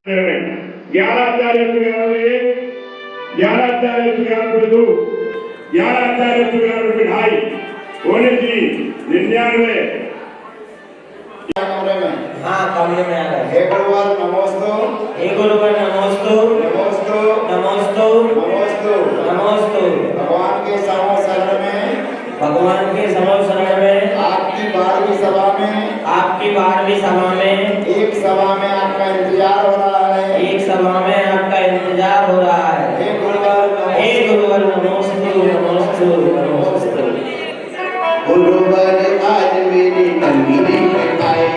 हाँ कमरे में आ गए। हे गुरुवर नमोस्तु, हे गुरुवर नमोस्तु, नमोस्तु, नमोस्तु, नमोस्तु, नमोस्तु। भगवान के समो शरण में, भगवान के समो शरण में, आपकी 12वीं सभा में, आपकी 12वीं सभा में, एक सभा में आपका इंतजार हो रहा है, एक सभा में आपका इंतजार हो रहा है। हे गुरुवर नमोस्तु, नमोस्तु, नमोस्तु। गुरुवर आज मेरी तंगिनी में आए,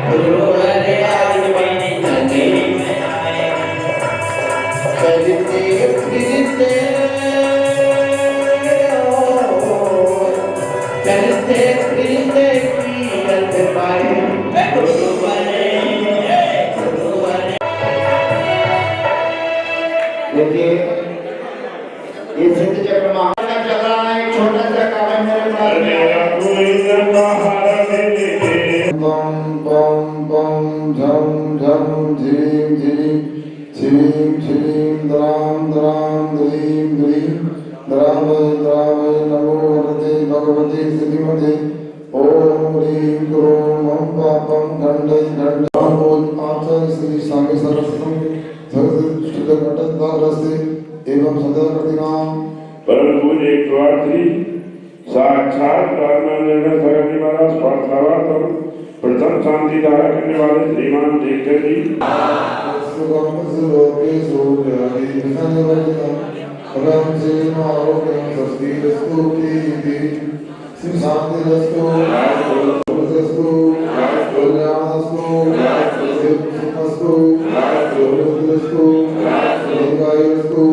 गुरुवर आज मेरी तंगिनी में आए, चलते फिरते चलते फिरते कीरत पाए, गुरुवर, गुरुवर। देखिए ये सिद्ध चक्र महाराज का चल रहा है, एक छोटा सा काम है मेरे पास में। बम बम बम झम झम झिम झिम झिम झिम द्राम द्राम द्रीम द्रीम द्रावय द्रावय नमो वरदे भगवते श्रीमते ओम ह्रीं क्रोम हम पापम खंडय खंड बोल आचार्य श्री स्वामी सरस्वती जगत शुद्ध घटद्वारस्ते एवं सदा प्रतिनाम परम पूज्य एक स्वार्थी साक्षात परमानंद सरस्वती महाराज स्वार्थावार्तम प्रथम शांति धारा करने वाले श्रीमान देखते जी सुगम सुलोके सूर्यादि धन्यवाद राम से आरोग्य स्वस्ति रस्तु कीर्ति श्री शांति रस्तु रस्तु कल्याणस्तु सुखस्तु रस्तु दीर्घायुस्तु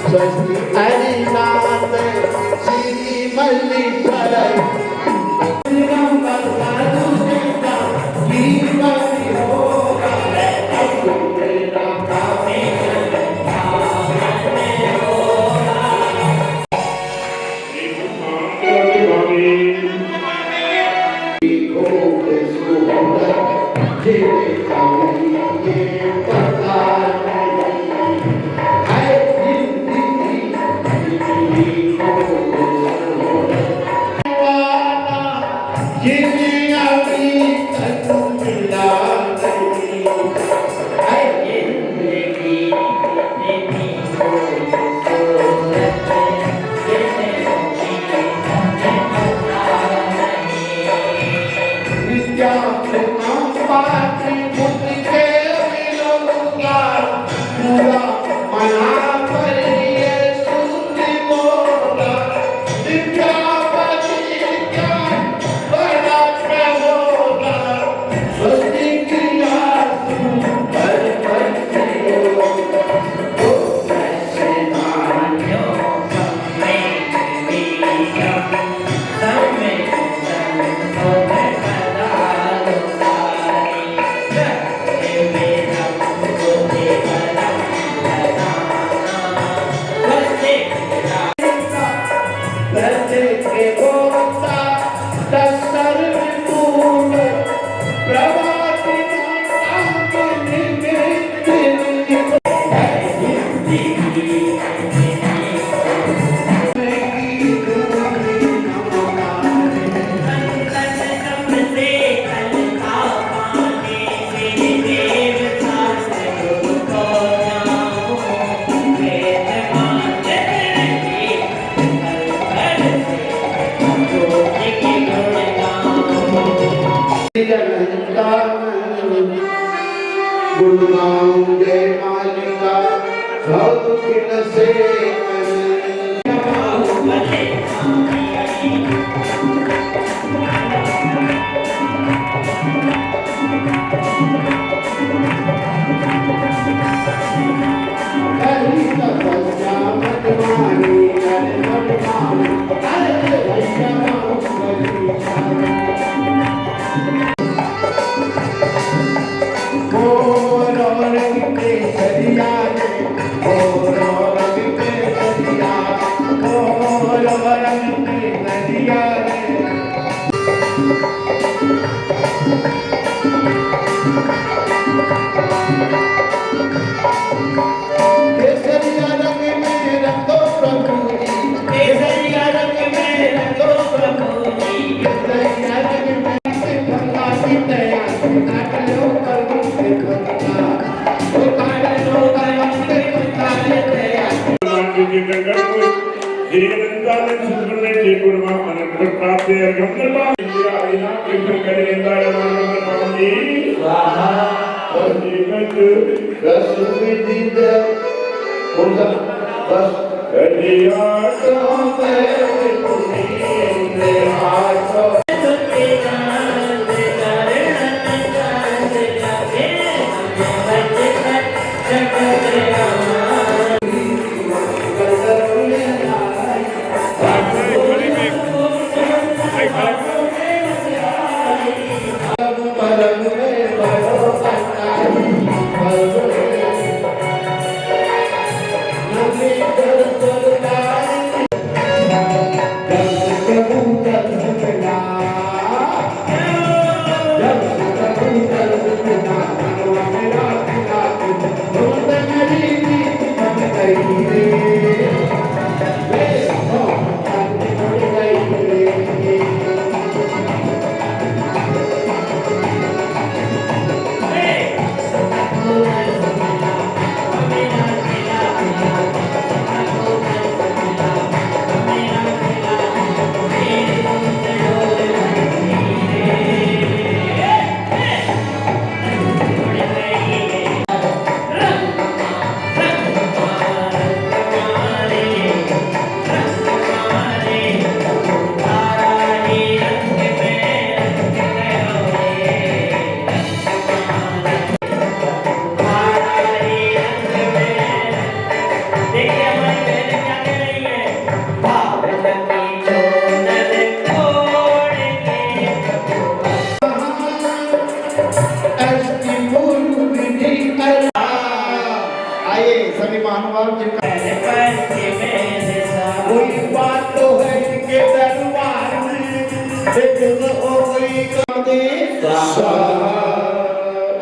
स्वस्ति हरिनाथ श्री मल्लीश्वर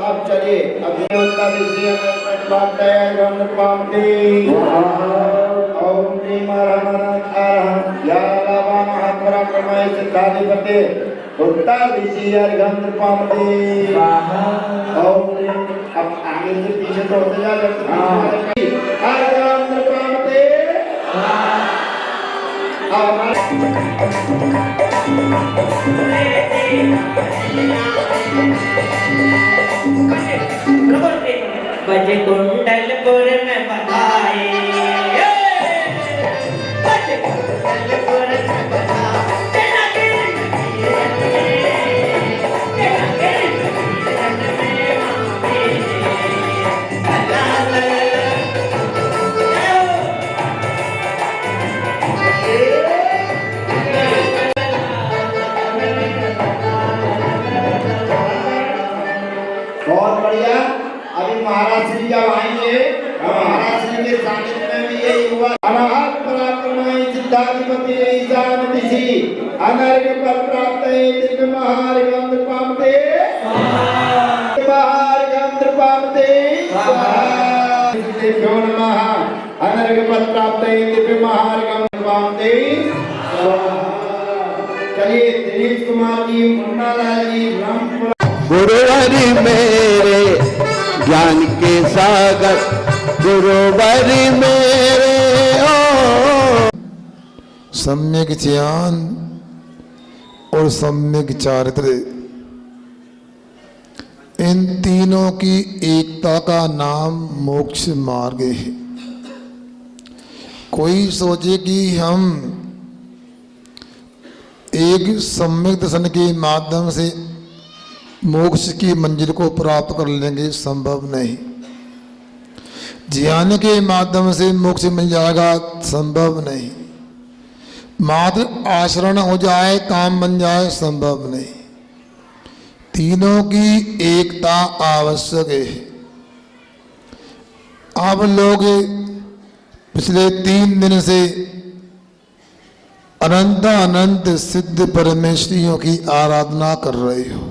अब चलिए अभियंता विषय में बात है गंध पामते ओम ह्रीं अरहं या लावा महात्मरा क्रमय सिद्धाधिपते उत्तर ऋषि गंध पामते ओम ह्रीं अब आगे से पीछे तो होते जा गंध पामते बजे कुंडलपुर में बधाई, बजे कुंडलपुर में बधाई, तेरा गिर तेरा गिर बहुत बढ़िया। अभी महाराज श्री जब आएंगे महाराज श्री के सानिध्य में भी यही हुआ। अनाहत पराक्रमाय सिद्धाधिपति ईशान दिशि अनर्घ पद प्राप्त दिव्य महार्घं पामते महार्घं पामते दिव्यो नमः अनर्घ पद प्राप्त दिव्य महार्घं पामते। चलिए दिनेश कुमार जी मुन्ना लाल जी ब्रह्मपुरा गुरुवर मेरे ज्ञान के सागर गुरुवर मेरे ओ सम्यक ज्ञान और सम्यक चारित्र, इन तीनों की एकता का नाम मोक्ष मार्ग है। कोई सोचे कि हम एक सम्यक दर्शन के माध्यम से मोक्ष की मंजिल को प्राप्त कर लेंगे, संभव नहीं। ज्ञान के माध्यम से मोक्ष मिल जाएगा, संभव नहीं। मात्र आचरण हो जाए, काम बन जाए, संभव नहीं। तीनों की एकता आवश्यक है। आप लोग पिछले 3 दिन से अनंत अनंत सिद्ध परमेश्वरियों की आराधना कर रहे हो,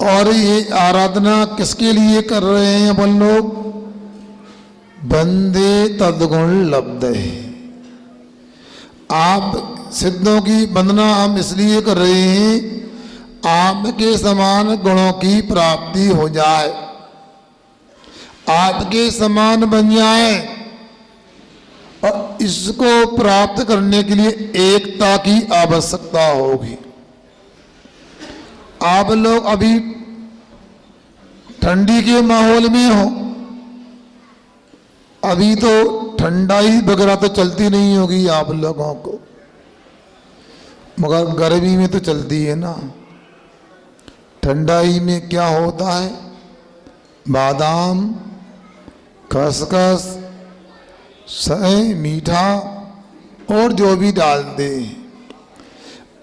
और ये आराधना किसके लिए कर रहे हैं अपन लोग? बंदे तद्गुण लब्ध है। आप सिद्धों की वंदना हम इसलिए कर रहे हैं, आपके समान गुणों की प्राप्ति हो जाए, आपके समान बन जाए। और इसको प्राप्त करने के लिए एकता की आवश्यकता होगी। आप लोग अभी ठंडी के माहौल में हो, अभी तो ठंडाई वगैरह तो चलती नहीं होगी आप लोगों को, मगर गर्मी में तो चलती है ना। ठंडाई में क्या होता है? बादाम, खसखस, सही मीठा और जो भी डाल दे।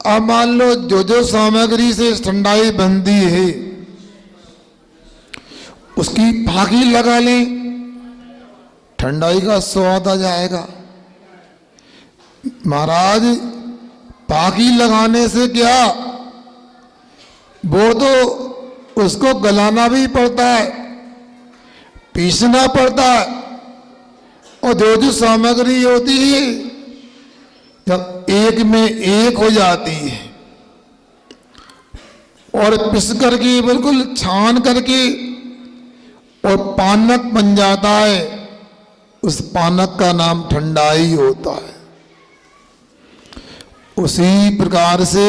अब मान लो जो सामग्री से ठंडाई बनती है उसकी फाकी लगा लें, ठंडाई का स्वाद आ जाएगा। महाराज, फाकी लगाने से क्या, वो तो उसको गलाना भी पड़ता है, पीसना पड़ता है, और जो सामग्री होती है जब एक में एक हो जाती है और पिस करके बिल्कुल छान करके और पानक बन जाता है, उस पानक का नाम ठंडाई होता है। उसी प्रकार से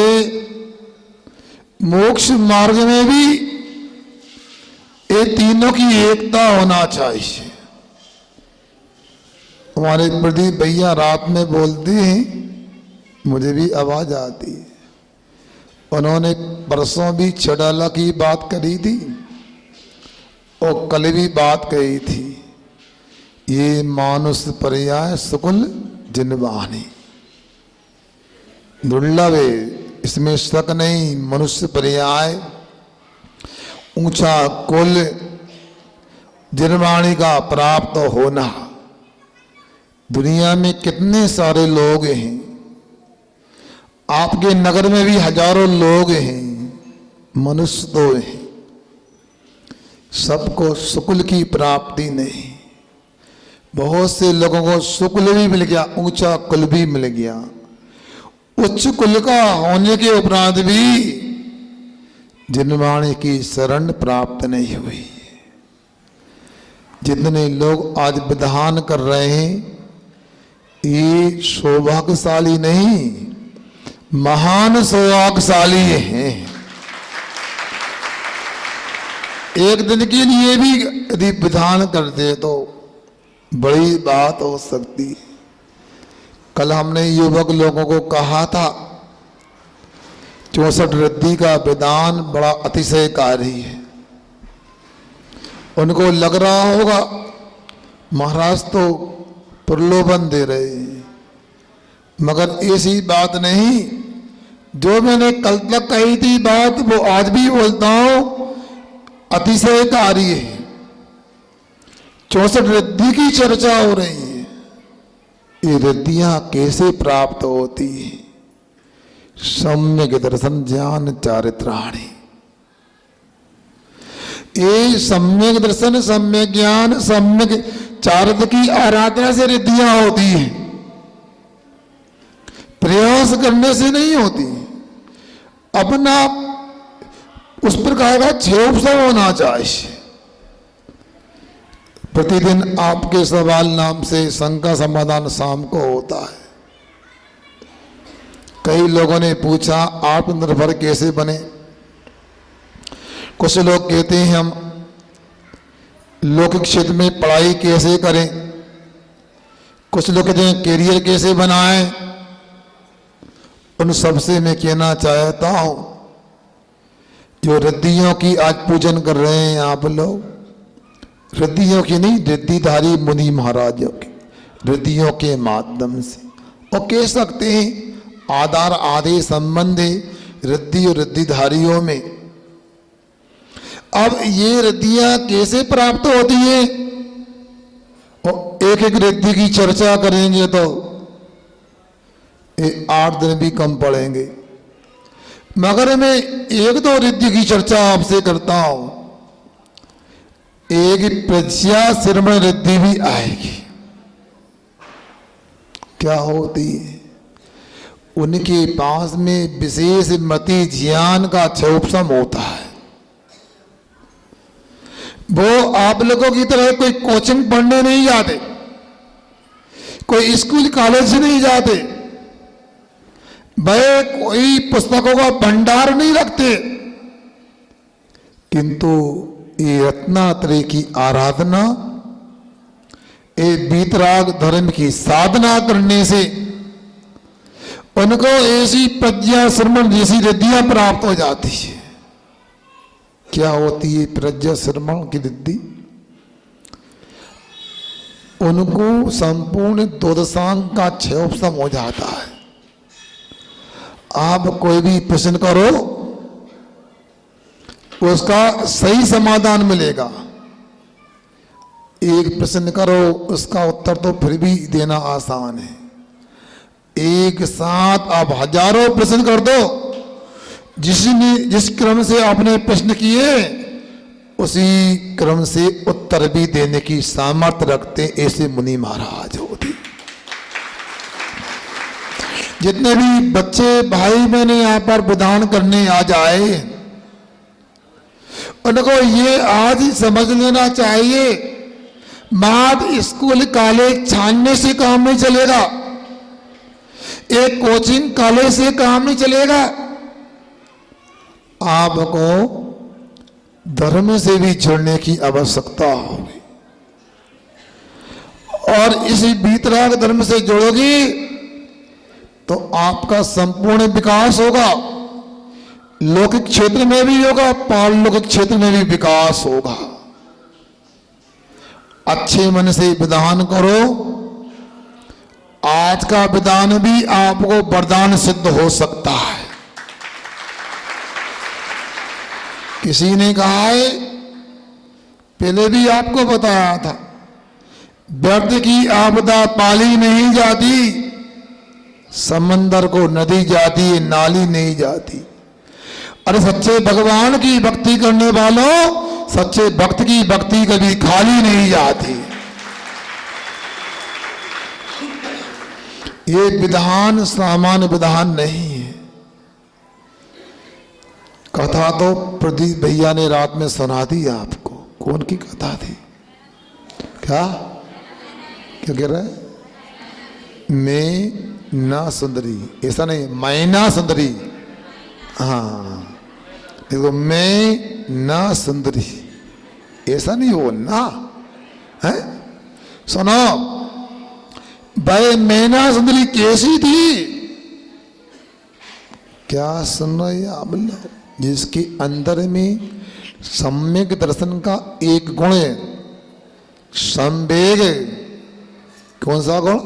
मोक्ष मार्ग में भी ये तीनों की एकता होना चाहिए। हमारे प्रदीप भैया रात में बोलते हैं, मुझे भी आवाज आती है। उन्होंने परसों भी छड़ाला की बात करी थी और कल भी बात कही थी, ये मानुष पर्याय सुकुल जिनवानी दुर्लभ है, इसमें शक नहीं। मनुष्य पर्याय ऊंचा कुल जिनवाणी का प्राप्त होना। दुनिया में कितने सारे लोग हैं, आपके नगर में भी हजारों लोग हैं, मनुष्य तो हैं, सबको शुक्ल की प्राप्ति नहीं। बहुत से लोगों को शुक्ल भी मिल गया, ऊंचा कुल भी मिल गया, उच्च कुल का होने के उपरांत भी जिनवाणी की शरण प्राप्त नहीं हुई। जितने लोग आज विधान कर रहे हैं ये सौभाग्यशाली नहीं, महान सौभाग्यशाली हैं। एक दिन के लिए भी यदि विधान करते तो बड़ी बात हो सकती। कल हमने युवक लोगों को कहा था 64 रिद्धि का विधान बड़ा अतिशयकारी है। उनको लग रहा होगा महाराज तो प्रलोभन दे रहे हैं, मगर ऐसी बात नहीं। जो मैंने कल तक कही थी बात वो आज भी बोलता हूं, अतिशयकारी है। 64 रिद्धि की चर्चा हो रही है। ये रिद्धियां कैसे प्राप्त होती है? सम्यक दर्शन ज्ञान चारित्राणि। ये सम्यक दर्शन, सम्यक ज्ञान, सम्यक चारित्र की आराधना से रिद्धियां होती है, प्रयास करने से नहीं होती। अपना उस प्रकार का क्षेत्र होना चाहिए। प्रतिदिन आपके सवाल नाम से शंका समाधान शाम को होता है। कई लोगों ने पूछा आत्मनिर्भर कैसे बने। कुछ लोग कहते हैं हम लौकिक क्षेत्र में पढ़ाई कैसे करें। कुछ लोग कहते हैं कैरियर कैसे बनाएं। उन सबसे मैं कहना चाहता हूं, जो रिद्धियों की आज पूजन कर रहे हैं आप लोग, रिद्धियों की नहीं, रिद्धिधारी मुनि महाराजों की, रिद्धियों के माध्यम से, और कह सकते हैं आधार आदि संबंध है रिद्धि और रिद्धिधारियों में। अब ये रिद्धियां कैसे प्राप्त होती है, और एक एक रिद्धि की चर्चा करेंगे तो 8 दिन भी कम पड़ेंगे, मगर मैं एक दो रिद्धि की चर्चा आपसे करता हूं। एक प्रज्ञा श्रवण रिद्धि भी आएगी। क्या होती है? उनके पास में विशेष मति ज्ञान का क्षोभसम होता है। वो आप लोगों की तरह कोई कोचिंग पढ़ने नहीं जाते, कोई स्कूल कॉलेज नहीं जाते, वह कोई पुस्तकों का भंडार नहीं रखते, किंतु ये रत्नात्रय की आराधना, ये वीतराग धर्म की साधना करने से उनको ऐसी प्रज्ञा श्रवण जैसी रिद्धियां प्राप्त हो जाती है। क्या होती है प्रज्ञा श्रवण की रिद्धि? उनको संपूर्ण द्वादशांग का क्षयोपशम हो जाता है। आप कोई भी प्रश्न करो, उसका सही समाधान मिलेगा। एक प्रश्न करो, उसका उत्तर तो फिर भी देना आसान है। एक साथ आप हजारों प्रश्न कर दो, जिस क्रम से आपने प्रश्न किए उसी क्रम से उत्तर भी देने की सामर्थ्य रखते ऐसे मुनि महाराज होते। जितने भी बच्चे भाई बहन यहाँ पर विधान करने आ जाए, उनको ये आज ही समझ लेना चाहिए, मात्र स्कूल कॉलेज छानने से काम नहीं चलेगा, एक कोचिंग कॉलेज से काम नहीं चलेगा। आपको धर्म से भी जुड़ने की आवश्यकता होगी, और इसी वीतराग धर्म से जुड़ोगी तो आपका संपूर्ण विकास होगा। लौकिक क्षेत्र में भी होगा, पारलौकिक क्षेत्र में भी विकास होगा। अच्छे मन से विधान करो, आज का विधान भी आपको वरदान सिद्ध हो सकता है। किसी ने कहा है, पहले भी आपको बताया था, व्यर्थ की आपदा पाली नहीं जाती, समंदर को नदी जाती है, नाली नहीं जाती। अरे सच्चे भगवान की भक्ति करने वालों, सच्चे भक्त की भक्ति कभी खाली नहीं जाती। ये विधान सामान्य विधान नहीं है। कथा तो प्रदीप भैया ने रात में सुना दी आपको। कौन की कथा थी? क्या क्या कह रहा है? मैं ना सुंदरी, ऐसा नहीं, मैना सुंदरी। हाँ देखो, मैं ना सुंदरी, ऐसा नहीं, वो ना है। सुनो भाई, मैना सुंदरी कैसी थी? क्या सुन रहे आप लोग? जिसके अंदर में सम्यक दर्शन का एक गुण है, संवेग। कौन सा गुण?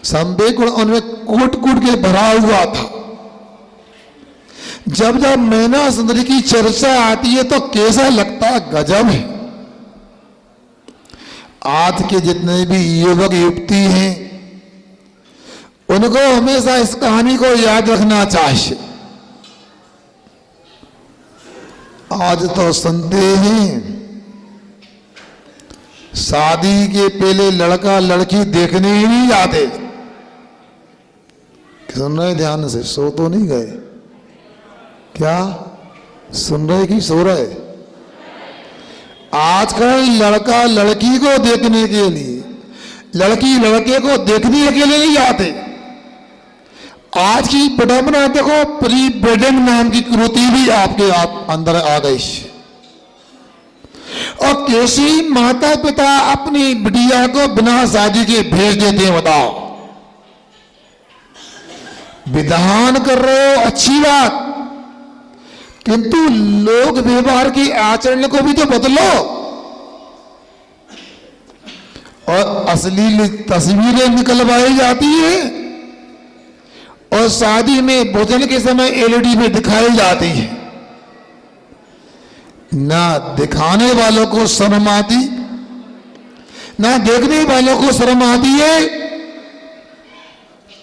संवेग गुण उनमें कूट कूट के भरा हुआ था। जब जब मैना सुंदरी की चर्चा आती है तो कैसा लगता है? गजब है। आज के जितने भी युवक युवती हैं, उनको हमेशा इस कहानी को याद रखना चाहिए। आज तो सुनते हैं, शादी के पहले लड़का लड़की देखने ही नहीं जाते। सुन रहे ध्यान से? सो तो नहीं गए क्या? सुन रहे कि सो रहे? आजकल लड़का लड़की को देखने के लिए, लड़की लड़के को देखने के लिए नहीं जाते। आज की विडंबना देखो, प्री वेडिंग नाम की कृति भी आपके अंदर आ गई। और कैसे माता पिता अपनी बिटिया को बिना शादी के भेज देते हैं, बताओ। विधान कर रहे हो अच्छी बात, किंतु लोक व्यवहार की आचरण को भी तो बदलो। और असली तस्वीरें निकलवाई जाती है और शादी में भोजन के समय एलईडी में दिखाई जाती है। ना दिखाने वालों को शर्म आती, ना देखने वालों को शर्म आती है।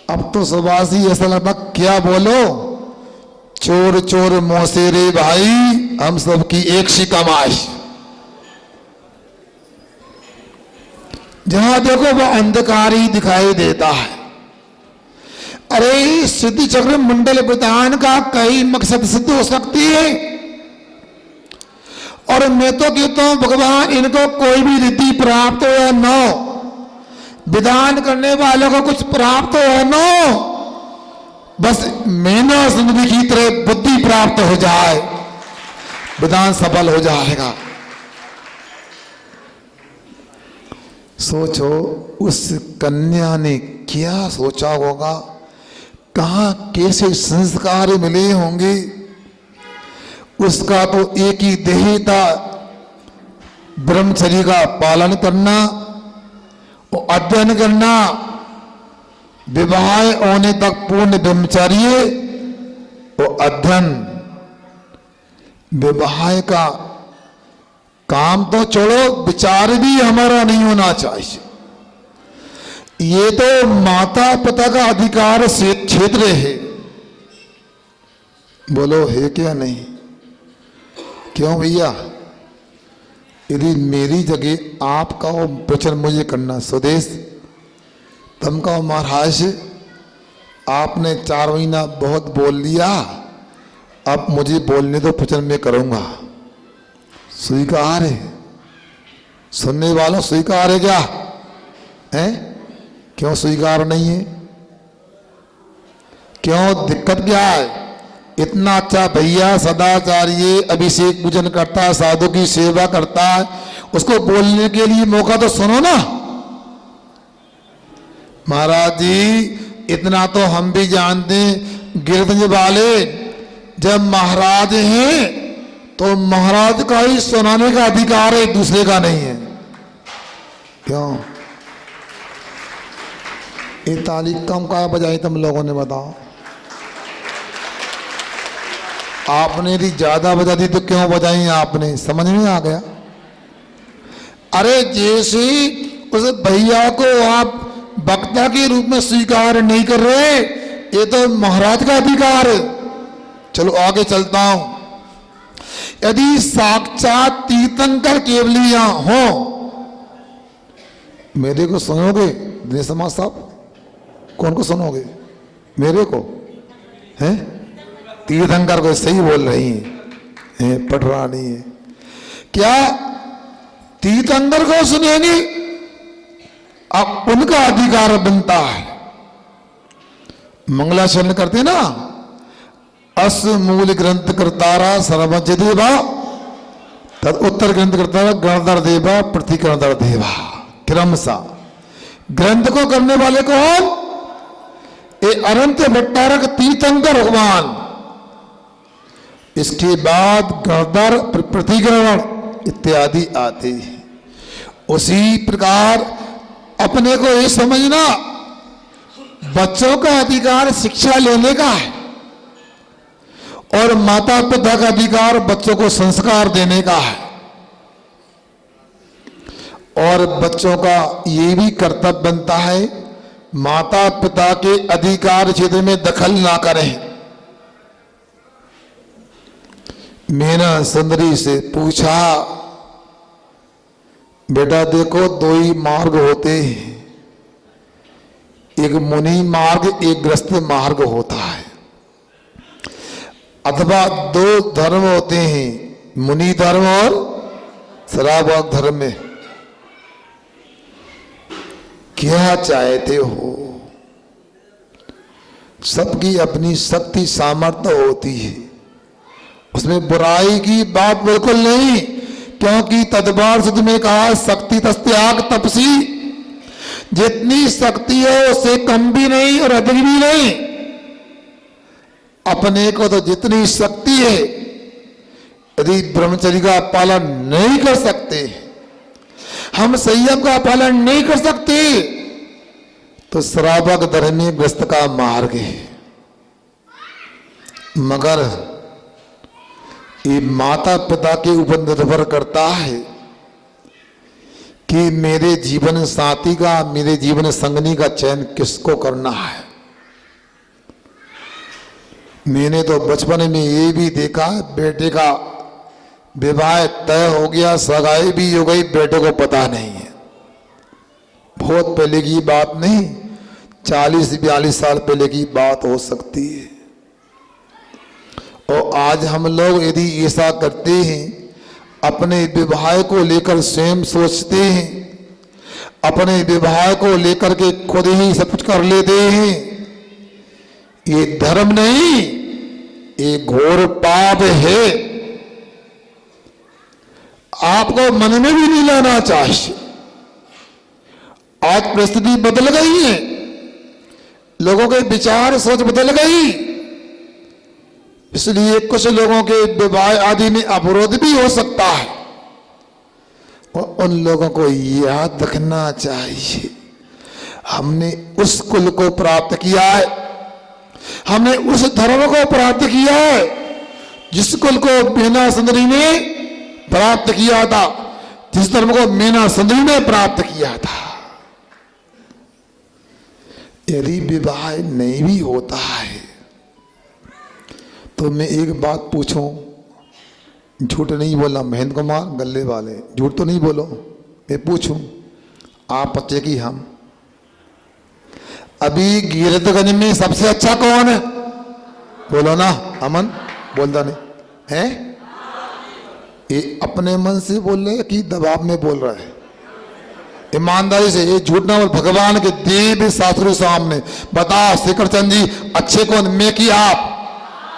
अब तो सुभाषी ऐसा लगता क्या बोलो, चोर चोर मौसेरे भाई, हम सबकी एक सी कमाई। जहां देखो वह अंधकार ही दिखाई देता है। अरे सिद्धि चक्र मंडल विधान का कई मकसद सिद्ध हो सकती है। और मैं तो कहता हूं भगवान इनको कोई भी रिद्धि प्राप्त हो या न हो, विधान करने वालों को कुछ प्राप्त हो या न हो, बस मैंने जिंदगी की तरह बुद्धि प्राप्त हो जाए, विधान सफल हो जाएगा। सोचो उस कन्या ने क्या सोचा होगा, कहां कैसे संस्कार मिले होंगे। उसका तो एक ही ध्येय था, ब्रह्मचर्य का पालन करना, अध्ययन करना, विवाह होने तक पूर्ण ब्रह्मचर्य और अध्ययन। विवाह का काम तो छोड़ो, विचार भी हमारा नहीं होना चाहिए। ये तो माता पिता का अधिकार से क्षेत्र है, बोलो है क्या नहीं? क्यों भैया, यदि मेरी जगह आप कहो वचन मुझे करना स्वदेश, तुम कहो महाराज आपने 4 महीना बहुत बोल लिया, अब मुझे बोलने दो, वचन मैं करूंगा। स्वीकार है? सुनने वालों स्वीकार है क्या है? क्यों स्वीकार नहीं है? क्यों दिक्कत क्या है? इतना अच्छा भैया सदाचार्य अभिषेक पूजन करता है, साधु की सेवा करता है, उसको बोलने के लिए मौका तो सुनो ना। महाराज जी इतना तो हम भी जानते हैं, गिरधंज वाले जब महाराज हैं तो महाराज का ही सुनाने का अधिकार है, दूसरे का नहीं है। क्यों ये ताली कम का बजाई तुम लोगों ने, बताओ? आपने यदि ज्यादा बजा दी तो क्यों बजाई आपने, समझ में आ गया? अरे जैसे उस भैया को आप वक्ता के रूप में स्वीकार नहीं कर रहे, ये तो महाराज का अधिकार है। चलो आगे चलता हूं। यदि साक्षात तीर्थंकर केवलिया हो, मेरे को सुनोगे दिनेश समाज साहब? कौन को सुनोगे? मेरे को हैं? तीर्थंकर को सही बोल रही है, पढ़ रहा नहीं है क्या? तीर्थंकर को सुनेंगे, अब उनका अधिकार बनता है। मंगलाचरण करते ना, अस मूल ग्रंथ करतारा सर्वज देवा, तद उत्तर ग्रंथ करतारा गणधर देवा प्रतिकरणधर देवा। क्रमशः ग्रंथ को करने वाले कौन? ये अनंत भट्टारक तीर्थंकर भगवान, इसके बाद गणधर प्रतिकरण इत्यादि आते हैं। उसी प्रकार अपने को ये समझना, बच्चों का अधिकार शिक्षा लेने का है और माता पिता का अधिकार बच्चों को संस्कार देने का है। और बच्चों का ये भी कर्तव्य बनता है, माता पिता के अधिकार क्षेत्र में दखल ना करें। मैंने सुंदरी से पूछा, बेटा देखो 2 ही मार्ग होते हैं, एक मुनि मार्ग, एक गृहस्थ मार्ग होता है, अथवा 2 धर्म होते हैं, मुनि धर्म और श्रावक धर्म में। क्या चाहते हो? सबकी अपनी शक्ति सामर्थ्य होती है, उसमें बुराई की बात बिल्कुल नहीं क्योंकि तदबार शुद्ध में कहा शक्ति तस्त्याग तपसी, जितनी शक्ति है उससे कम भी नहीं और अधिक भी नहीं। अपने को तो जितनी शक्ति है, यदि ब्रह्मचर्य का पालन नहीं कर सकते, हम संयम का पालन नहीं कर सकते, तो श्रावक धर्मी ग्रस्त का मार्ग है। मगर ये माता पिता के ऊपर निर्भर करता है कि मेरे जीवन साथी का, मेरे जीवन संगनी का चयन किसको करना है। मैंने तो बचपन में ये भी देखा, बेटे का विवाह तय हो गया, सगाई भी हो गई, बेटे को पता नहीं है। बहुत पहले की बात नहीं, 40-42 साल पहले की बात हो सकती है। और आज हम लोग यदि ऐसा करते हैं, अपने विवाह को लेकर स्वयं सोचते हैं, अपने विवाह को लेकर के खुद ही सब कुछ कर लेते हैं, ये धर्म नहीं, ये घोर पाप है। आपको मन में भी नहीं लाना चाहिए। आज परिस्थिति बदल गई है, लोगों के विचार सोच बदल गई, इसलिए कुछ लोगों के विवाह आदि में अवरोध भी हो सकता है। और उन लोगों को याद रखना चाहिए, हमने उस कुल को प्राप्त किया है, हमने उस धर्म को प्राप्त किया है जिस कुल को मीना सुंदरी ने प्राप्त किया था, जिस धर्म को मीना सुंदरी ने प्राप्त किया था। यदि विवाह नहीं भी होता है तो मैं एक बात पूछूं, झूठ नहीं बोला, महेंद्र कुमार गल्ले वाले, झूठ तो नहीं बोलो, मैं पूछूं आप बच्चे की हम, अभी गिरतगंज में सबसे अच्छा कौन है? बोलो ना अमन, बोलता नहीं है? ये अपने मन से बोल रहे कि दबाव में बोल रहा है? ईमानदारी से, ये झूठ ना बोल, भगवान के दिव्य शास्त्रों सामने बताओ शेखर चंद जी अच्छे कौन, मैं कि आप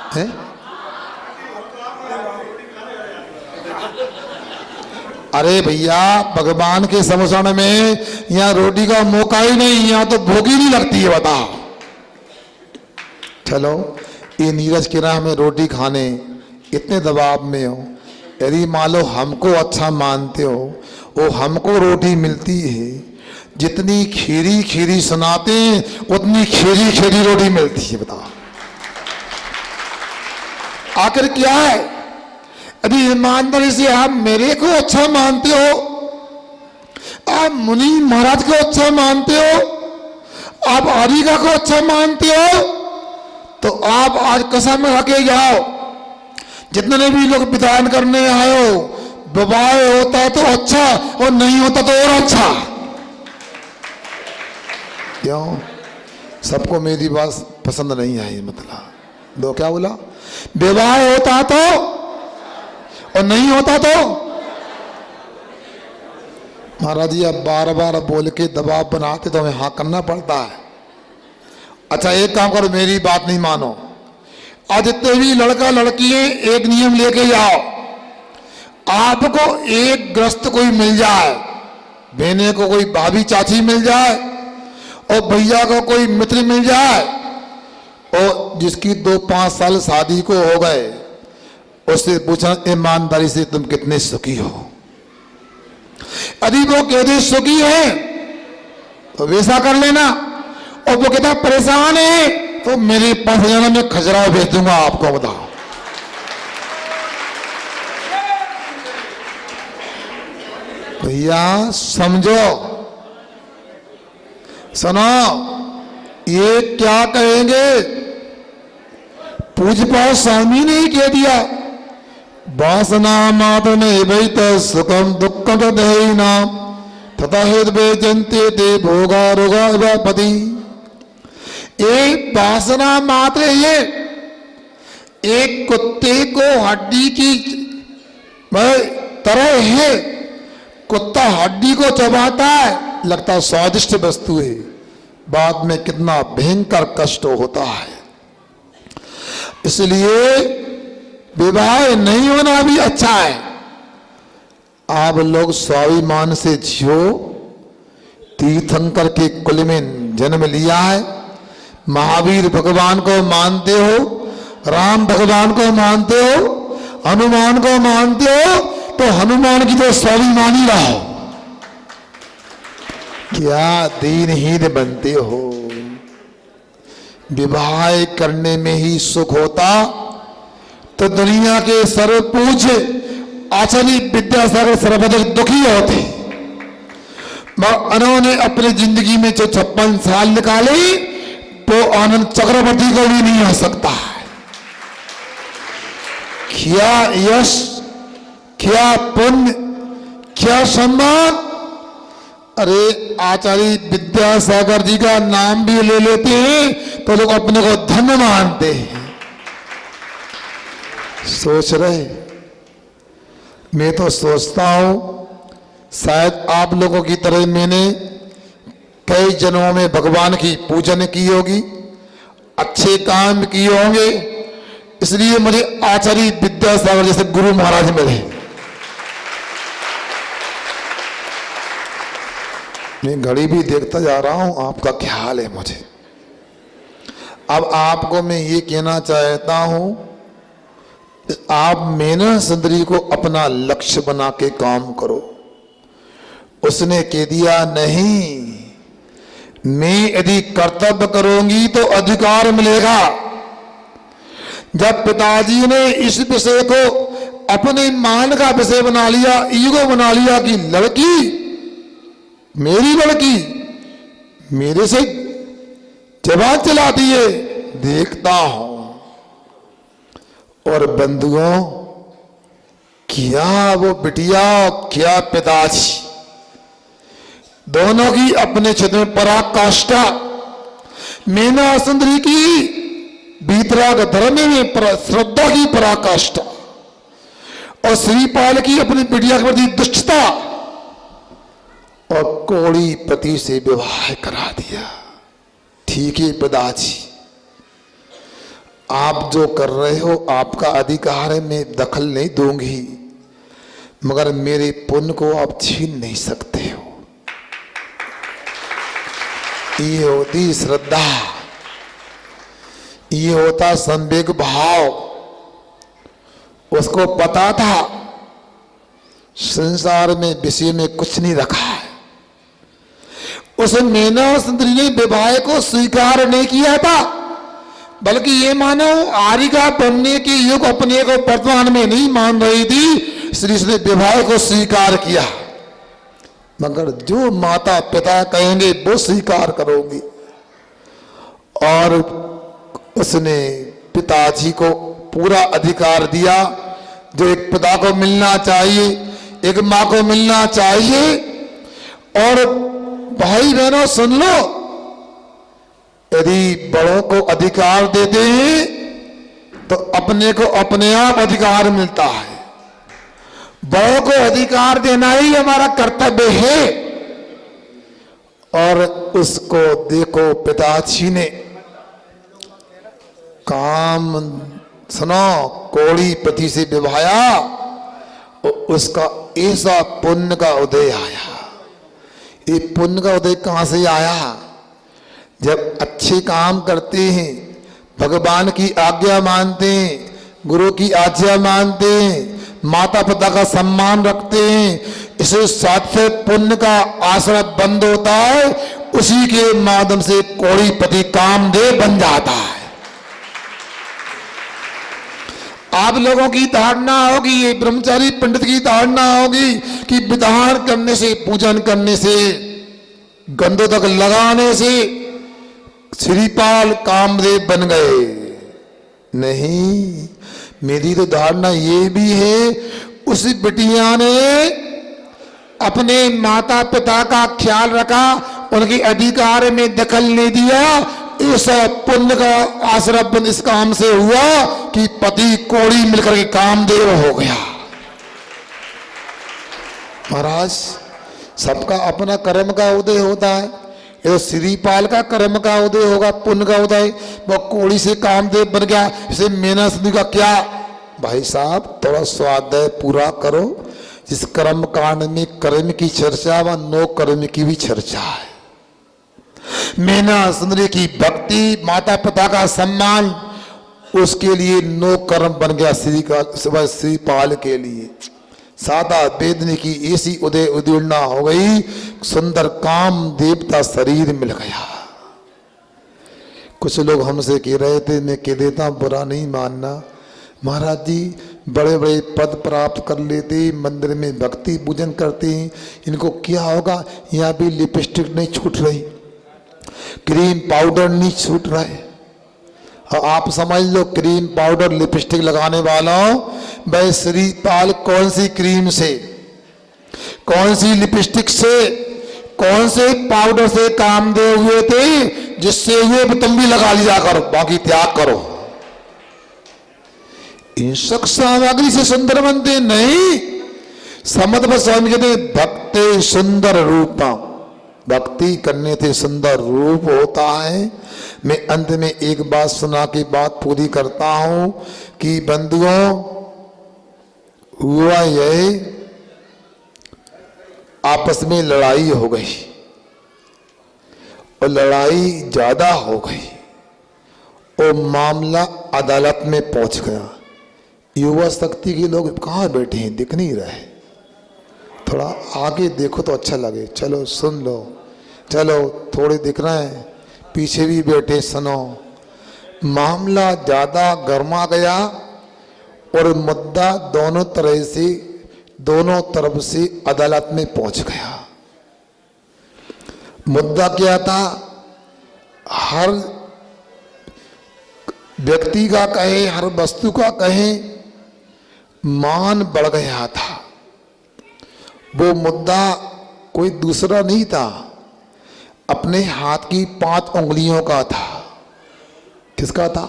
हैं? अरे भैया भगवान के समसान में यहाँ रोटी का मौका ही नहीं, यहाँ तो भूख ही नहीं लगती है, बताओ। चलो ये नीरज की राह में रोटी खाने इतने दबाव में हो, यदि मान लो हमको अच्छा मानते हो, वो हमको रोटी मिलती है, जितनी खीरी खीरी सुनाते हैं उतनी खीरी खीरी रोटी मिलती है, बताओ आखिर क्या है? यदि ईमानदारी से आप मेरे को अच्छा मानते हो, आप मुनि महाराज को अच्छा मानते हो, आप हरिका को अच्छा मानते हो, तो आप आज कसम रखे जाओ, जितने भी लोग विधान करने आए हो, विवाह होता तो अच्छा और नहीं होता तो और अच्छा। क्यों? सबको मेरी बात पसंद नहीं आई, मतलब दो क्या बोला? विवाह होता तो और नहीं होता तो? महाराज जी अब बार बार बोल के दबाव बनाते तो हमें हाँ करना पड़ता है। अच्छा एक काम करो, मेरी बात नहीं मानो, आज जितने भी लड़का लड़की है एक नियम लेके जाओ, आपको एक ग्रस्त कोई मिल जाए, बहने को कोई भाभी चाची मिल जाए और भैया को कोई मित्र मिल जाए, और जिसकी 2-5 साल शादी को हो गए, उससे पूछना ईमानदारी से तुम कितने सुखी हो। यदि वो कहते सुखी है तो वैसा कर लेना, और वो कहता परेशान है तो मेरे पास जाना, मैं खजराव भेज दूंगा आपको, बताओ। भैया समझो, सुनो, ये क्या कहेंगे? पूज्यपाद स्वामी ने ही कह दिया, वासना मात्र में वैत सुखम दुखम तदेना तथा हृदय जंते ते भोगा रोगा पति। एक वासना मात्र है, एक कुत्ते को हड्डी की तरह है, कुत्ता हड्डी को चबाता है, लगता स्वादिष्ट वस्तु है, बाद में कितना भयंकर कष्ट होता है। इसलिए विवाह नहीं होना भी अच्छा है। आप लोग स्वाभिमान से जियो। तीर्थंकर के कुल में जन्म लिया है। महावीर भगवान को मानते हो, राम भगवान को मानते हो, हनुमान को मानते हो, तो हनुमान की तो स्वाभिमानी रहो। क्या दीनहीन बनते हो। विवाह करने में ही सुख होता तो दुनिया के सर्वपूज्य आचार्य विद्यासागर सर्वाधिक दुखी होते। उन्होंने अपनी जिंदगी में जो 56 साल निकाले तो आनंद चक्रवर्ती को भी नहीं आ सकता है। क्या यश, क्या पुण्य, क्या सम्मान। अरे आचार्य विद्यासागर जी का नाम भी ले लेते हैं तो लोग अपने को धन्य मानते हैं। सोच रहे, मैं तो सोचता हूं शायद आप लोगों की तरह मैंने कई जन्मों में भगवान की पूजन की होगी, अच्छे काम किए होंगे, इसलिए मुझे आचार्य विद्यासागर जैसे गुरु महाराज मिले। मैं घड़ी भी देखता जा रहा हूं, आपका ख्याल है मुझे। अब आपको मैं ये कहना चाहता हूं, आप मेना सुंदरी को अपना लक्ष्य बना के काम करो। उसने कह दिया नहीं, मैं यदि कर्तव्य करूंगी तो अधिकार मिलेगा। जब पिताजी ने इस विषय को अपने मान का विषय बना लिया, ईगो बना लिया कि लड़की, मेरी लड़की मेरे से जवान चलाती है, देखता हूं। और बंधुओं, क्या वो बिटिया, क्या पिताजी, दोनों की अपने क्षेत्र में पराकाष्ठा। मेना सुंदरी की बीतराग धर्म में श्रद्धा की पराकाष्ठा, और श्रीपाल की अपनी बिटिया के प्रति दुष्टता, और कोड़ी पति से विवाह करा दिया। ठीक है पिताजी, आप जो कर रहे हो आपका अधिकार है, मैं दखल नहीं दूंगी, मगर मेरे पुण्य को आप छीन नहीं सकते हो। ये होती श्रद्धा, ये होता संवेग भाव। उसको पता था संसार में विषय में कुछ नहीं रखा है। उस मेना सुंदरी ने विवाह को स्वीकार नहीं किया था, बल्कि ये मानो आरिका बनने के युग अपने को वर्तमान में नहीं मान रही थी, इसलिए उसने विवाह को स्वीकार किया। मगर जो माता पिता कहेंगे वो स्वीकार करोगी। और उसने पिताजी को पूरा अधिकार दिया जो एक पिता को मिलना चाहिए, एक माँ को मिलना चाहिए। और भाई बहनों सुन लो, यदि बड़ों को अधिकार देते हैं तो अपने को अपने आप अधिकार मिलता है। बड़ों को अधिकार देना ही हमारा कर्तव्य है। और उसको देखो, पिताजी ने काम सुनो, कोड़ी पति से विवाया, उसका ऐसा पुण्य का उदय आया। ये पुण्य का उदय कहां से आया? जब अच्छे काम करते हैं, भगवान की आज्ञा मानते हैं, गुरु की आज्ञा मानते हैं, माता पिता का सम्मान रखते हैं, इसे साथ से पुण्य का आश्रय बंद होता है। उसी के माध्यम से कोड़ीपति कामदेव बन जाता है। आप लोगों की धारणा होगी, ये ब्रह्मचारी पंडित की धारणा होगी कि विधान करने से, पूजन करने से, गंधों तक लगाने से श्रीपाल कामदेव बन गए। नहीं, मेरी तो धारणा ये भी है, उस बिटिया ने अपने माता पिता का ख्याल रखा, उनके अधिकार में दखल नहीं दिया। ऐसा पुण्य का आश्रय इस काम से हुआ कि पति कोड़ी मिलकर के कामदेव हो गया। महाराज, सबका अपना कर्म का उदय होता है। ये श्रीपाल का कर्म का उदय होगा, पुण्य का उदय, वो कोड़ी से कामदेव बन गया। इसे मेना सुंदरी का क्या? भाई साहब, थोड़ा स्वाध्याय पूरा करो, जिस कर्म कांड में कर्म की चर्चा व नो कर्म की भी चर्चा है। मीना सुंदरी की भक्ति, माता पिता का सम्मान, उसके लिए नो कर्म बन गया श्रीपाल के लिए। सादा वेदनी की ऐसी उदय उदीर्णा हो गई, सुंदर काम देवता शरीर मिल गया। कुछ लोग हमसे कह रहे थे, मैं कह देता बुरा नहीं मानना, महाराज जी बड़े बड़े पद प्राप्त कर लेते, मंदिर में भक्ति पूजन करते हैं, इनको क्या होगा? यहाँ भी लिपस्टिक नहीं छूट रही, क्रीम पाउडर नहीं छूट रहा है। और आप समझ लो, क्रीम पाउडर लिपस्टिक लगाने वालों, भाई श्रीपाल कौन सी क्रीम से, कौन सी लिपस्टिक से, कौन से पाउडर से काम दे हुए थे जिससे ये तुम भी लगा लिया करो, बाकी त्याग करो। इन शक सामग्री से सुंदर बनते नहीं। समर्थ स्वामी कहते भक्ति सुंदर रूपा, भक्ति करने से सुंदर रूप होता है। मैं अंत में एक बात सुना के बात पूरी करता हूं कि बंधुओं, हुआ यह आपस में लड़ाई हो गई और लड़ाई ज्यादा हो गई और मामला अदालत में पहुंच गया। युवा शक्ति के लोग कहाँ बैठे हैं, दिख नहीं रहे, थोड़ा आगे देखो तो अच्छा लगे। चलो सुन लो, चलो थोड़े दिख रहे हैं, पीछे भी बैठे सुनो। मामला ज्यादा गर्मा गया और मुद्दा दोनों तरफ से अदालत में पहुंच गया। मुद्दा क्या था? हर व्यक्ति का कहे, हर वस्तु का कहे, मान बढ़ गया था। वो मुद्दा कोई दूसरा नहीं था, अपने हाथ की 5 उंगलियों का था। किसका था?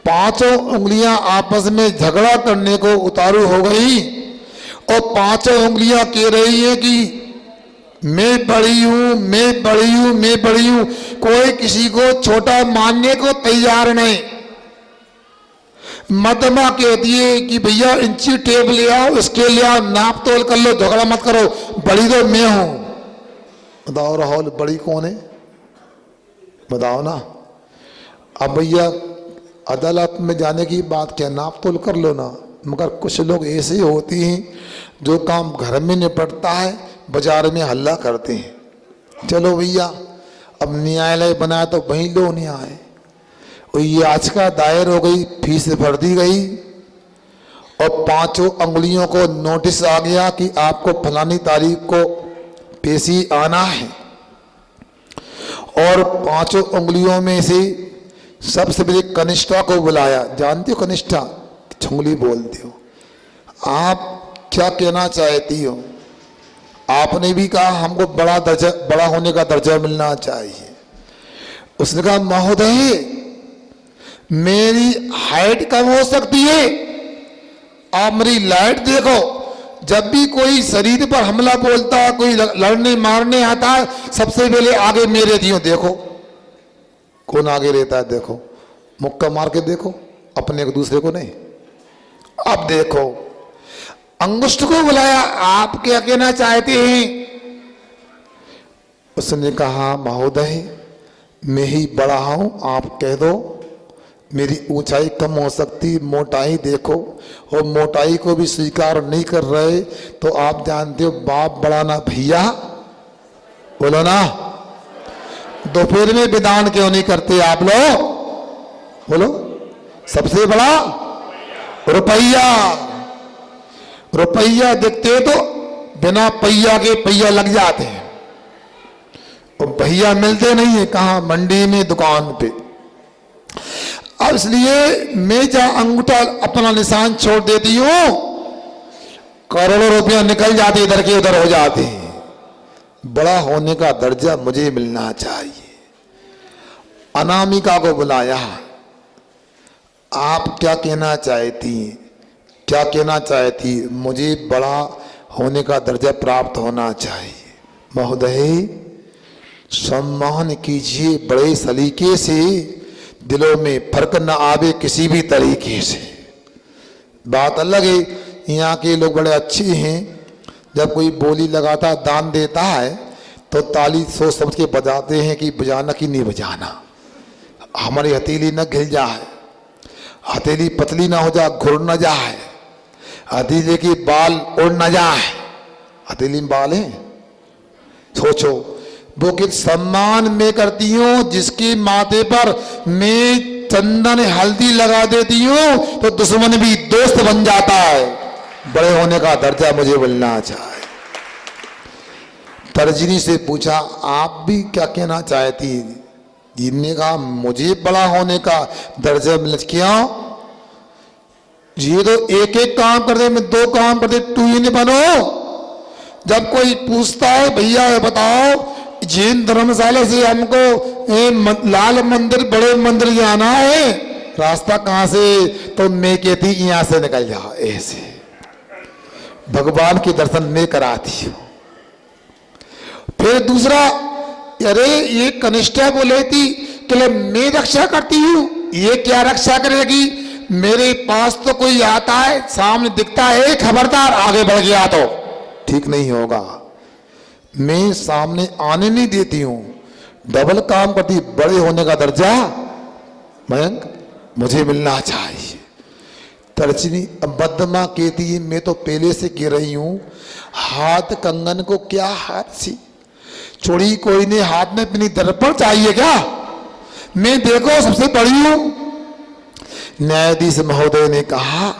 5 उंगलियां आपस में झगड़ा करने को उतारू हो गई और 5 उंगलियां कह रही है कि मैं बड़ी हूं, मैं बड़ी हूं, मैं बड़ी हूं। कोई किसी को छोटा मानने को तैयार नहीं। मदमा कहती है कि भैया इंची टेप ले आओ, इसके ले आओ, नाप तोल कर लो, झगड़ा मत करो, बड़ी तो मैं हूं। बताओ राहुल, बड़ी कौन है? बताओ ना। अब भैया अदालत में जाने की बात क्या, नाप तोल कर लो ना। मगर कुछ लोग ऐसे होते हैं जो काम घर में निपटता है बाजार में हल्ला करते हैं। चलो भैया अब न्यायालय बनाया तो वहीं लो न्याय। और ये आज का दायर हो गई, फीस भर दी गई और 5 उंगलियों को नोटिस आ गया कि आपको फलानी तारीख को पेशी आना है। और 5 उंगलियों में से सबसे पहले कनिष्ठा को बुलाया। जानते हो कनिष्ठा? छुंगली बोलते हो। आप क्या कहना चाहती हो? आपने भी कहा हमको बड़ा होने का दर्जा मिलना चाहिए। उसने कहा महोदय मेरी हाइट कम हो सकती है, आप मेरी लाइट देखो। जब भी कोई शरीर पर हमला बोलता है, कोई लड़ने मारने आता है, सबसे पहले आगे मेरे दियो। देखो कौन आगे रहता है, देखो मुक्का मार के देखो, अपने एक दूसरे को नहीं। अब देखो अंगुष्ठ को बुलाया, आप क्या कहना चाहते हैं? उसने कहा महोदय मैं ही बड़ा हूं, आप कह दो। मेरी ऊंचाई कम हो सकती, मोटाई देखो। और मोटाई को भी स्वीकार नहीं कर रहे तो आप जानते हो बाप बड़ा ना भैया, बोलो ना। दोपहर में विधान क्यों नहीं करते आप लोग? बोलो सबसे बड़ा रुपया। रुपया दिखते तो बिना पहिया के पहिया लग जाते हैं और भैया मिलते नहीं है। कहाँ? मंडी में, दुकान पे। अब इसलिए मैं जहां अंगूठा अपना निशान छोड़ देती हूं, करोड़ों रुपया निकल जाते, इधर के उधर हो जाते हैं। बड़ा होने का दर्जा मुझे मिलना चाहिए। अनामिका को बुलाया, आप क्या कहना चाहती हैं? क्या कहना चाहती? मुझे बड़ा होने का दर्जा प्राप्त होना चाहिए। महोदय सम्मान कीजिए बड़े सलीके से, दिलों में फर्क न आवे किसी भी तरीके से। बात अलग है, यहाँ के लोग बड़े अच्छे हैं। जब कोई बोली लगाता दान देता है तो ताली सोच समझ के बजाते हैं कि बजाना कि नहीं बजाना, हमारी हथेली न घिल जाए, हथेली पतली ना हो जाए, घुर न जाए, हथेली की बाल उड़ न जाए। हथेली में बाल है, सोचो वो कि सम्मान में करती हूँ जिसके माथे पर मैं चंदन हल्दी लगा देती हूँ तो दुश्मन भी दोस्त बन जाता है। बड़े होने का दर्जा मुझे मिलना चाहिए। तर्जनी से पूछा आप भी क्या कहना चाहती? जिनने कहा मुझे बड़ा होने का दर्जा मिल। क्यों? ये तो एक एक काम कर दे, मैं दो काम कर दे, तू ही नहीं बनो। जब कोई पूछता है भैया बताओ जैन धर्मशाला से हमको लाल मंदिर बड़े मंदिर जाना है, रास्ता कहाँ से? तो मैं कहती यहाँ से निकल जाओ। ऐसे भगवान के दर्शन में कराती हूँ। फिर दूसरा, अरे ये कनिष्ठा बोले थी कि मैं रक्षा करती हूँ, ये क्या रक्षा करेगी? मेरे पास तो कोई आता है, सामने दिखता है, खबरदार आगे बढ़ गया तो ठीक नहीं होगा। मैं सामने आने नहीं देती हूँ, डबल काम करती। बड़े होने का दर्जा मयंक मुझे मिलना चाहिए। तर्जनी बदमा कहती है मैं तो पहले से कह रही हूँ, हाथ कंगन को क्या हाथ सी चोरी कोई ने हाथ में अपनी दर्पण चाहिए क्या? मैं देखो सबसे बड़ी हूं। न्यायाधीश महोदय ने कहा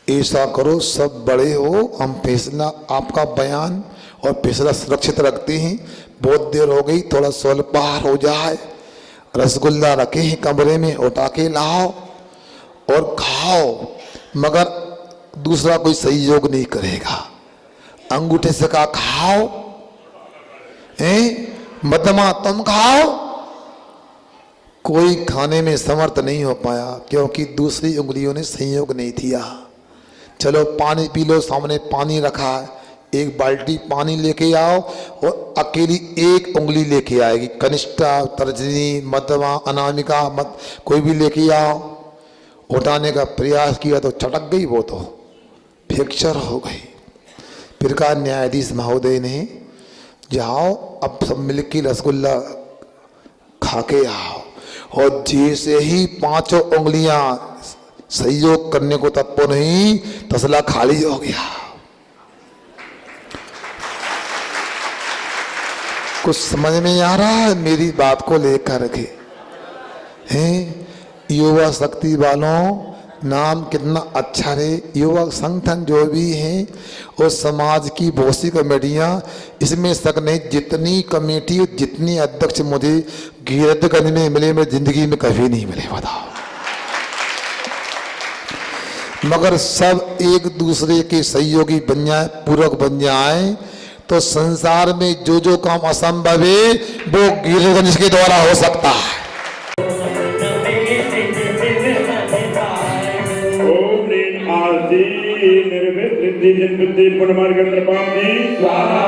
ऐसा करो, सब बड़े हो, हम फैसला आपका बयान और फैसला सुरक्षित रखते हैं। बहुत देर हो गई, थोड़ा स्वल्पहार हो जाए, रसगुल्ला रखे हैं कमरे में, उठा के लाओ और खाओ, मगर दूसरा कोई सहयोग नहीं करेगा। अंगूठे से कहा खाओ, मदमा तुम खाओ। कोई खाने में समर्थ नहीं हो पाया क्योंकि दूसरी उंगलियों ने संयोग नहीं दिया। चलो पानी पी लो, सामने पानी रखा है, एक बाल्टी पानी लेके आओ और अकेली एक उंगली लेके आएगी। कनिष्ठा, तर्जनी, मध्यमा, अनामिका मत कोई भी लेके आओ। उठाने का प्रयास किया तो चटक गई, वो तो फ्रैक्चर हो गई। फिर कहा न्यायाधीश महोदय ने जाओ अब सब मिलके रसगुल्ला खा के आओ। और जैसे ही पांचों उंगलियां सहयोग करने को तत्पर नहीं, तसला खाली हो गया। कुछ समझ में आ रहा है मेरी बात को लेकर के? हैं युवा शक्ति वालों, नाम कितना अच्छा रे। युवक संगठन जो भी हैं और समाज की बहुत सी कमेटियाँ, इसमें शक नहीं जितनी कमेटी जितनी अध्यक्ष मुझे गिरदगंज में मिले, मेरी जिंदगी में कभी नहीं मिले, बताओ। मगर सब एक दूसरे के सहयोगी बन जाए, पूरक बन जाए तो संसार में जो जो काम असंभव है वो गिरदगंज के द्वारा हो सकता है। स्वाहा